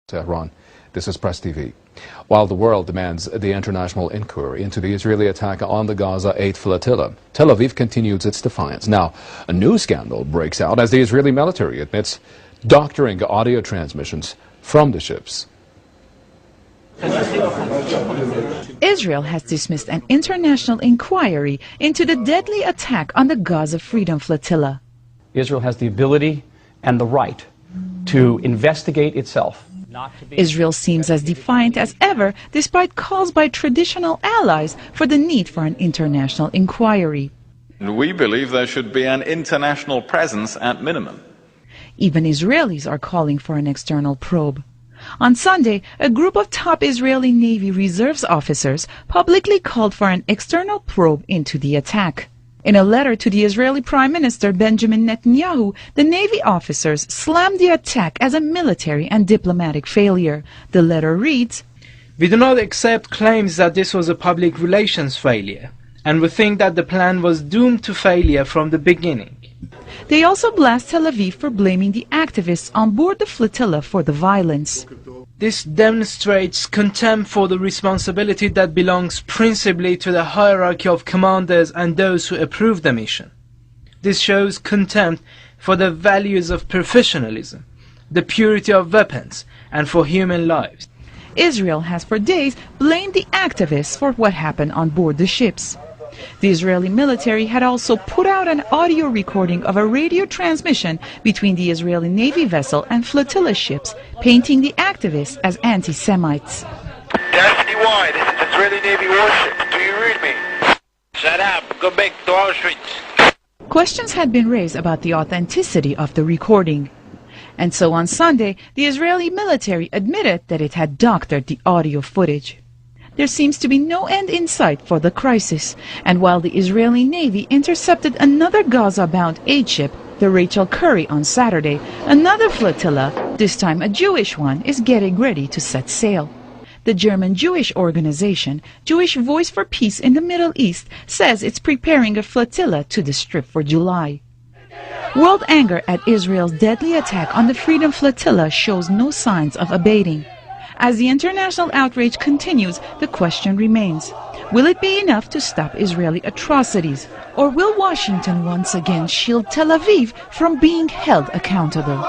Tehran. This is Press TV. While the world demands the international inquiry into the Israeli attack on the Gaza 8th Flotilla, Tel Aviv continues its defiance. Now, a new scandal breaks out as the Israeli military admits doctoring audio transmissions from the ships. Israel has dismissed an international inquiry into the deadly attack on the Gaza Freedom Flotilla. Israel has the ability and the right to investigate itself. Israel seems as defiant as ever, despite calls by traditional allies for the need for an international inquiry. We believe there should be an international presence at minimum. Even Israelis are calling for an external probe. On Sunday, a group of top Israeli Navy reserves officers publicly called for an external probe into the attack. In a letter to the Israeli Prime Minister Benjamin Netanyahu, the Navy officers slammed the attack as a military and diplomatic failure. The letter reads, "We do not accept claims that this was a public relations failure, and we think that the plan was doomed to failure from the beginning." They also blast Tel Aviv for blaming the activists on board the flotilla for the violence. This demonstrates contempt for the responsibility that belongs principally to the hierarchy of commanders and those who approve the mission. This shows contempt for the values of professionalism, the purity of weapons, and for human lives. Israel has for days blamed the activists for what happened on board the ships. The Israeli military had also put out an audio recording of a radio transmission between the Israeli Navy vessel and flotilla ships, painting the activists as anti-Semites. Destiny Y, this is Israeli Navy warship. Do you read me? Shut up. Go back to Auschwitz. Questions had been raised about the authenticity of the recording. And so on Sunday, the Israeli military admitted that it had doctored the audio footage. There seems to be no end in sight for the crisis, and while the Israeli Navy intercepted another Gaza-bound aid ship, the Rachel Curry, on Saturday, another flotilla, this time a Jewish one, is getting ready to set sail. The German Jewish organization, Jewish Voice for Peace in the Middle East, says it's preparing a flotilla to the Strip for July. World anger at Israel's deadly attack on the Freedom Flotilla shows no signs of abating. As the international outrage continues, the question remains, will it be enough to stop Israeli atrocities? Or will Washington once again shield Tel Aviv from being held accountable?